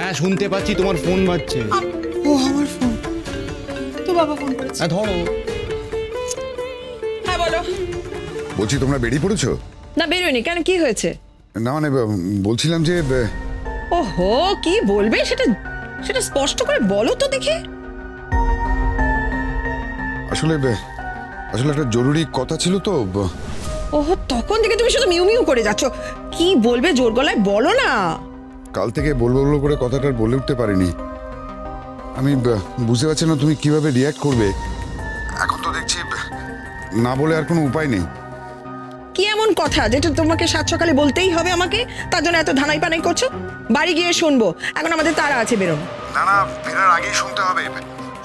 হ্যাঁ শুনতে পাচ্ছি, তোমার ফোন বাজছে। ও আমার ফোন, তো বাবা ফোন করেছে। হ্যাঁ ধরো। হ্যাঁ বলো। বলছি তোমরা বেরিয়ে পড়েছো? না বেরোয়নি, কেন কি হয়েছে? না মানে বলছিলাম যে ওহো, কি বলবে সেটা সেটা স্পষ্ট করে বলো তো দেখি। আসলে আসলে একটা জরুরি কথা ছিল তো। ওহো, তখন থেকে তুমি শুধু মিউ মিউ করে যাচ্ছ। কি বলবে জোর গলায় বলো না। কাল থেকে বলবো বলবো করে কথাটা বলে উঠতে পারিনি। আমি বুঝতে পারছি না তুমি কিভাবে রিয়াক্ট করবে। এখন তো দেখছি না বলে আর কোনো উপায় নেই। কি এমন কথা যেটা তোমাকে সাত সকালে বলতেই হবে আমাকে? তার জন্য এত ধানাই পানাই করছো? বাড়ি গিয়ে শুনবো, এখন আমাদের তাড়া আছে বেরোনো। না না, ফেরার আগেই শুনতে হবে।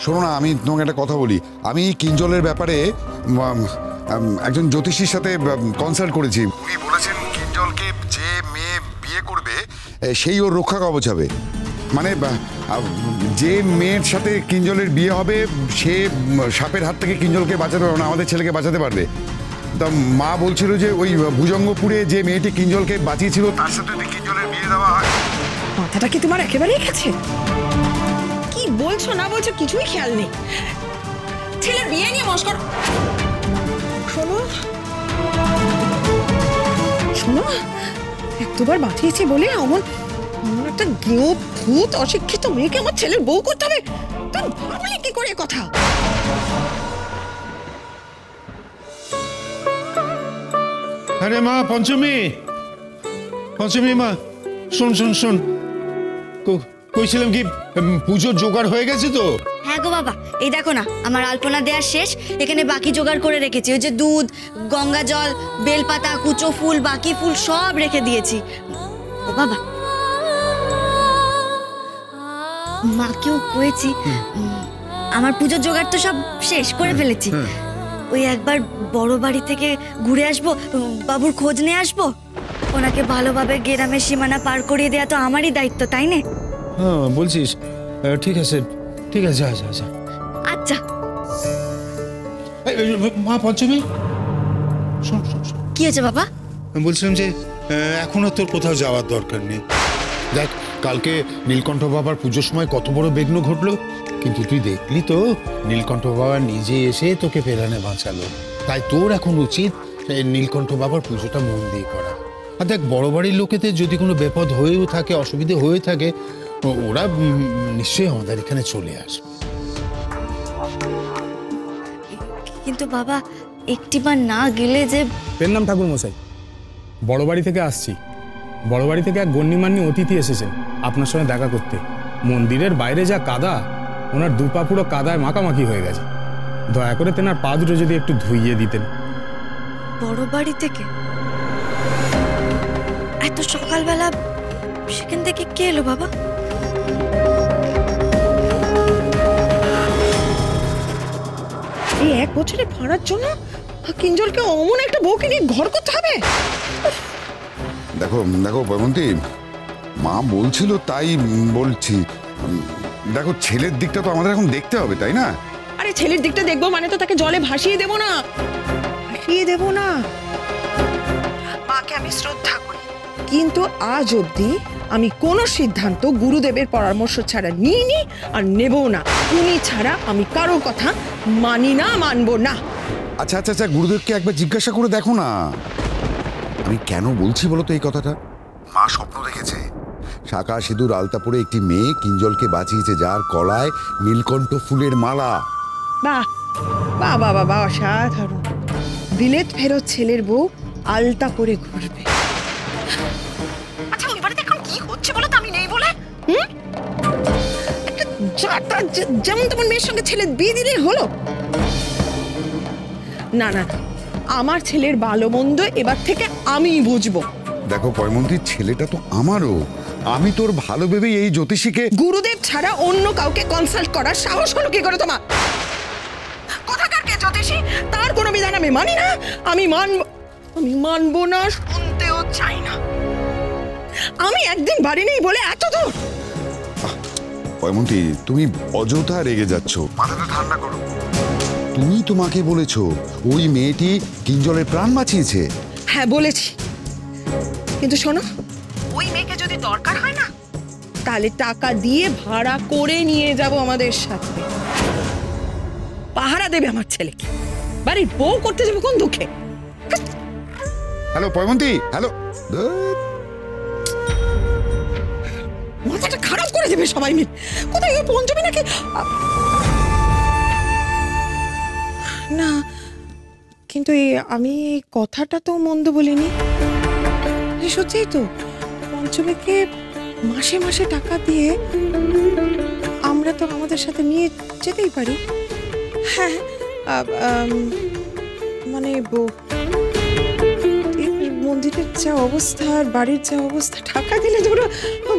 শোনো না, আমি তোমাকে একটা কথা বলি। আমি কিঞ্জলের ব্যাপারে একজন জ্যোতিষীর সাথে কনসাল্ট করেছি। উনি বলেছেন কিঞ্জলকে যে মেয়ে বিয়ে করবে সেই ওর রক্ষা কবচ হবে। মানে যে মেয়ের সাথে কিঞ্জলের বিয়ে হবে সে সাপের হাত থেকে কিঞ্জলকে বাঁচাতে পারবে না, আমাদের ছেলেকে বাঁচাতে পারবে। তা মা বলছিল যে ওই ভুজঙ্গপুরে যে মেয়েটি কিঞ্জলকে বাঁচিয়েছিল তার সাথে যদি কিঞ্জলের বিয়ে দেওয়া হয়। মাথাটা কি তোমার একেবারেই গেছে? কি বলছো না বলছো কিছুই খেয়াল নেই। ছেলের বিয়ে নিয়ে মস্কর। শোনো শোনো, এক দুবার বাঁচিয়েছি বলে অমন একটা গেঁয়ো ভূত অশিক্ষিত মেয়েকে আমার ছেলের বউ করতে হবে? তুই ভাবলি কি করে কথা? আরে মা, পঞ্চমী পঞ্চমী মা, শোন শোন শোন, কইছিলাম কি পুজোর জোগাড় হয়ে গেছে তো? হ্যাঁ গো বাবা, এই দেখো না আমার আলপনা দেওয়া শেষ। এখানে বাকি জোগাড় করে রেখেছি। ওই যে দুধ, গঙ্গা জল, বেলপাতা, কুচো ফুল, বাকি ফুল সব রেখে দিয়েছি। ও বাবা, মাকেও কয়েছি আমার পুজোর জোগাড় তো সব শেষ করে ফেলেছি। ওই একবার বড় বাড়ি থেকে ঘুরে আসবো, বাবুর খোঁজ নিয়ে আসবো। ওনাকে ভালোভাবে গ্রামের সীমানা পার করিয়ে দেওয়া তো আমারই দায়িত্ব, তাই না? হ্যাঁ বলছিস, ঠিক আছে ঠিক আছে, আচ্ছা আচ্ছা আচ্ছা। মা পঞ্চমী, শোন শোন শোন, কি হয়েছে বাবা? আমি বলছিলাম যে এখন আর তোর কোথাও যাওয়ার দরকার নেই। দেখ, কালকে নীলকণ্ঠ বাবার পুজোর সময় কত বড় বিঘ্ন ঘটলো, কিন্তু তুই দেখলি তো নীলকণ্ঠ বাবা নিজে এসে তোকে ফেরানে বাঁচালো। তাই তোর এখন উচিত নীলকণ্ঠ বাবার পুজোটা মন দিয়ে করা। আর দেখ, বড় বাড়ির লোকেদের যদি কোনো বিপদ হয়েও থাকে, অসুবিধে হয়ে থাকে, ওরা নিশ্চয়ই আমাদের এখানে চলে আসবে। কিন্তু বাবা, একটিবার না গেলে যে। পেন নাম ঠাকুর মশাই, বড় বাড়ি থেকে আসছি। বড় বাড়ি থেকে এক গণ্যমান্য অতিথি এসেছেন আপনার সঙ্গে দেখা করতে। মন্দিরের বাইরে যা কাদা, ওনার দুপা পুরো কাদায় মাখামাখি হয়ে গেছে। দয়া করে তেনার পা দুটো যদি একটু ধুইয়ে দিতেন। বড় বাড়ি থেকে এত সকালবেলা সেখান থেকে কে এলো বাবা? এই এক বছরে ভাড়ার জন্য কিঞ্জলকে অমন একটা বউকে নিয়ে ঘর করতে হবে? দেখো দেখো বৈমন্তী, মা বলছিল তাই বলছি। দেখো, ছেলের দিকটা তো আমাদের এখন দেখতে হবে, তাই না? আরে ছেলের দিকটা দেখবো মানে তো তাকে জলে ভাসিয়ে দেবো না, ভাসিয়ে দেবো না। মাকে আমি শ্রদ্ধা করি, কিন্তু আজ অবধি আমি কোনো সিদ্ধান্ত গুরুদেবের পরামর্শ ছাড়া নিইনি আর নেবো না। উনি ছাড়া আমি কারো কথা মানি না, মানবো না। আচ্ছা আচ্ছা আচ্ছা, গুরুদেবকে একবার জিজ্ঞাসা করে দেখো না। আমি কেন বলছি বলো তো এই কথাটা? মা স্বপ্ন দেখেছে শাঁখা সিঁদুর আলতা পরে একটি মেয়ে কিঞ্জলকে বাঁচিয়েছে, যার গলায় নীলকণ্ঠ ফুলের মালা। বাহ বাহ বাহ বাহ, অসাধারণ। বিলেত ফেরত ছেলের বউ আলতা পরে ঘুরবে। আচ্ছা, ওই বাড়িতে এখন কি হচ্ছে বলো তো, আমি নেই বলে? যেমন তেমন মেয়ের সঙ্গে ছেলে বিয়ে দিলেই হলো? না না, আমার ছেলের ভালো মন্দ এবার থেকে আমি বুঝবো। দেখো পয়মন্তী, ছেলেটা তো আমারও। আমি তোর ভালো ভেবে এই জ্যোতিষীকে। গুরুদেব ছাড়া অন্য কাউকে কনসাল্ট করার সাহস হলো কি করে তোমার? কোথাকার কে জ্যোতিষী, তার কোনো বিধান আমি মানি না। আমি মানবো না, শুনতেও চাই না। আমি একদিন বাড়ি নেই বলে এত দূর? পয়মন্তী, তুমি অযথা রেগে যাচ্ছ, মাথাটা ঠান্ডা করো। তুমি তোমাকে বলেছো ওই মেয়েটি কিঞ্জলের প্রাণ বাঁচিয়েছে। হ্যাঁ বলেছি, কিন্তু শোনো, ওই মেয়েকে যদি দরকার হয় না, তাহলে টাকা দিয়ে ভাড়া করে নিয়ে যাব আমাদের সাথে। পাহারা দেবে আমার ছেলেকে, বাড়ির বউ করতে যাবে কোন দুঃখে? Hello Poymonti, hello. মাথাটা খারাপ করে দেবে সবাই মিলে। কোথায় ওই পঞ্চমী নাকি? না, কিন্তু আমি এই কথাটা তো মন্দ বলিনি। সত্যিই তো পঞ্চমীকে মাসে মাসে টাকা দিয়ে আমরা তো আমাদের সাথে নিয়ে যেতেই পারি। হ্যাঁ, মানে মন্দিরের যা অবস্থা আর বাড়ির যা অবস্থা, টাকা দিলে ধরো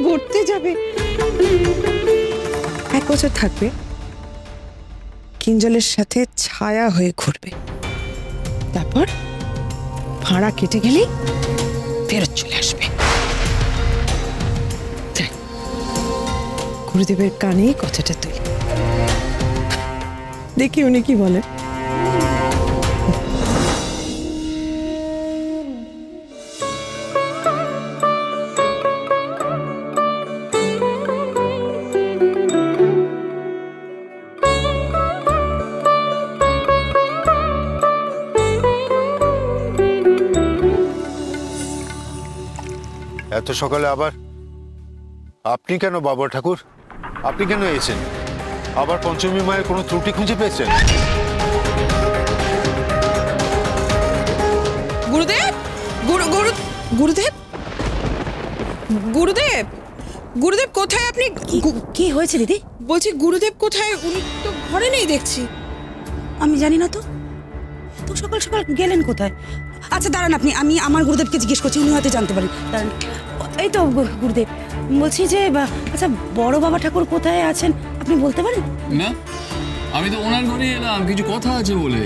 ভরতে যাবে। 1 বছর থাকবে, কিঞ্জলের সাথে ছায়া হয়ে ঘুরবে, তারপর ভাড়া কেটে গেলেই ফেরত চলে আসবে। গুরুদেবের কানে কথাটা তুই দেখি উনি কি বলে। এত সকালে আবার আপনি কেন বাবা ঠাকুর? আপনি কেন এসেছেন? আবার পঞ্চমী মায়ের কোনো ত্রুটি খুঁজে পেয়েছেন? গুরুদেব, গুরুদেব, গুরুদেব, গুরুদেব কোথায় আপনি? কি হয়েছে দিদি? বলছি গুরুদেব কোথায়? উনি তো ঘরে নেই দেখছি। আমি জানি না তো। তো সকাল সকাল গেলেন কোথায়? আচ্ছা দাঁড়ান, আমি আমার গুরুদেবকে জিজ্ঞেস করছি, উনি হয়তো জানতে পারেন। দাঁড়ান, এই তো গুরুদেব, বলছি যে আচ্ছা বড় বাবা ঠাকুর কোথায় আছেন আপনি বলতে পারেন? না, আমি তো ওনার ঘরে এলাম কিছু কথা আছে বলে।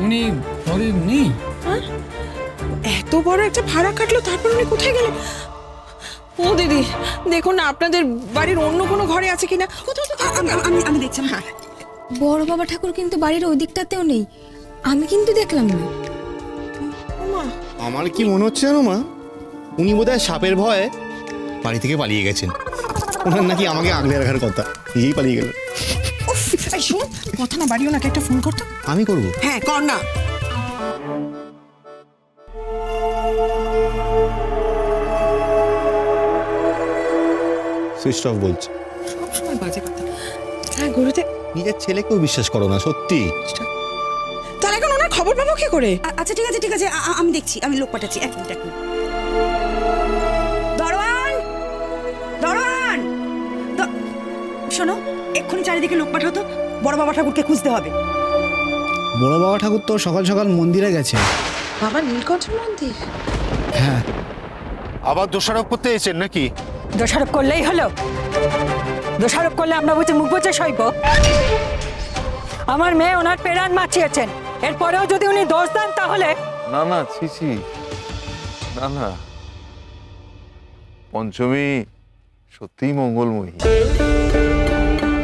উনি ঘরে নেই। এত বড় একটা ভাড়া কাটলো, তারপর উনি কোথায় গেলেন? ও দিদি, দেখুন না আপনাদের বাড়ির অন্য কোনো ঘরে আছে কিনা। আমি দেখছি। হ্যাঁ, বড় বাবা ঠাকুর কিন্তু বাড়ির ওই দিকটাতেও নেই, আমি কিন্তু দেখলাম না। আমার কি মনে হচ্ছে জানো মা, উনি বোধহয় সাপের ভয়ে বাড়ি থেকে পালিয়ে গেছেন। ওনার নাকি আমাকে আগলে রাখার কথা, নিজেই পালিয়ে গেল। শোন, কথা না বাড়ি, ওনাকে একটা ফোন করতো। আমি করবো? হ্যাঁ কর না। সুইচ অফ বলছে। সবসময় বাজে কথা। হ্যাঁ গুরুদেব, নিজের ছেলেকেও বিশ্বাস করো না সত্যি। তাহলে এখন ওনার খবর পাবো কি করে? আচ্ছা ঠিক আছে ঠিক আছে, আমি দেখছি, আমি লোক পাঠাচ্ছি। 1 মিনিট। দরওয়ান, দরওয়ান, শোনো, এক্ষুনি চারিদিকে লোক পাঠাও তো, বড় বাবা ঠাকুরকে খুঁজতে হবে। বড় বাবা ঠাকুর তো সকাল সকাল মন্দিরে গেছে। বাবা নীলকণ্ঠ মন্দির? হ্যাঁ। আবার দোষারোপ করতে এসেছেন নাকি? দোষারোপ করলেই হলো? দোষারোপ করলে আমরা বুঝে মুখ বুঝে সইব? আমার মেয়ে ওনার প্রাণ বাঁচিয়েছেন, এরপরেও যদি উনি দোষ দেন তাহলে? না না, ছি, না, পঞ্চমী সত্যিই মঙ্গলময়ী,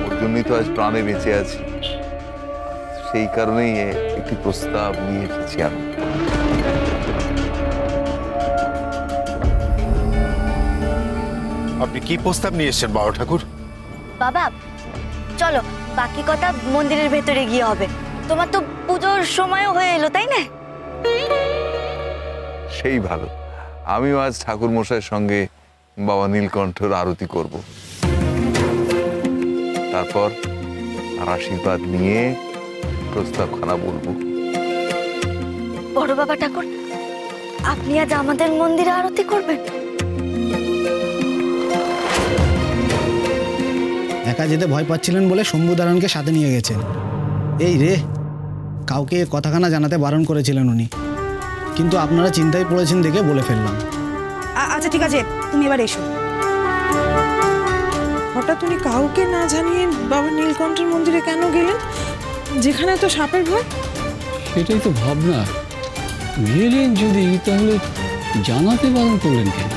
ওর জন্যই তো আজ প্রাণে বেঁচে আছি। সেই কারণেই একটি প্রস্তাব নিয়ে এসেছি আমি। আপনি কি প্রস্তাব নিয়ে এসেছেন বাবা ঠাকুর? বাবা চলো, বাকি কথা মন্দিরের ভেতরে গিয়ে হবে। তোমার তো পুজোর সময়ও হয়ে এলো, তাই না? সেই ভালো, আমিও আজ ঠাকুর মশাইয়ের সঙ্গে বাবা নীলকণ্ঠের আরতি করব, তারপর আর আশীর্বাদ নিয়ে প্রস্তাবখানা বলবো। বড় বাবা ঠাকুর, আপনি আজ আমাদের মন্দিরে আরতি করবেন? একা যেতে ভয় পাচ্ছিলেন বলে শম্ভুদারণকে সাথে নিয়ে গেছেন। এই রে, কাউকে কথাখানা জানাতে বারণ করেছিলেন উনি, কিন্তু আপনারা চিন্তায় পড়েছেন দেখে বলে ফেললাম। আচ্ছা ঠিক আছে, তুমি এবার এসো। হঠাৎ উনি কাউকে না জানিয়ে বাবা নীলকণ্ঠের মন্দিরে কেন গেলেন, যেখানে তো সাপের ভয়? সেটাই তো ভাবনা। গেলেন যদি, তাহলে জানাতে বারণ করলেন কেন?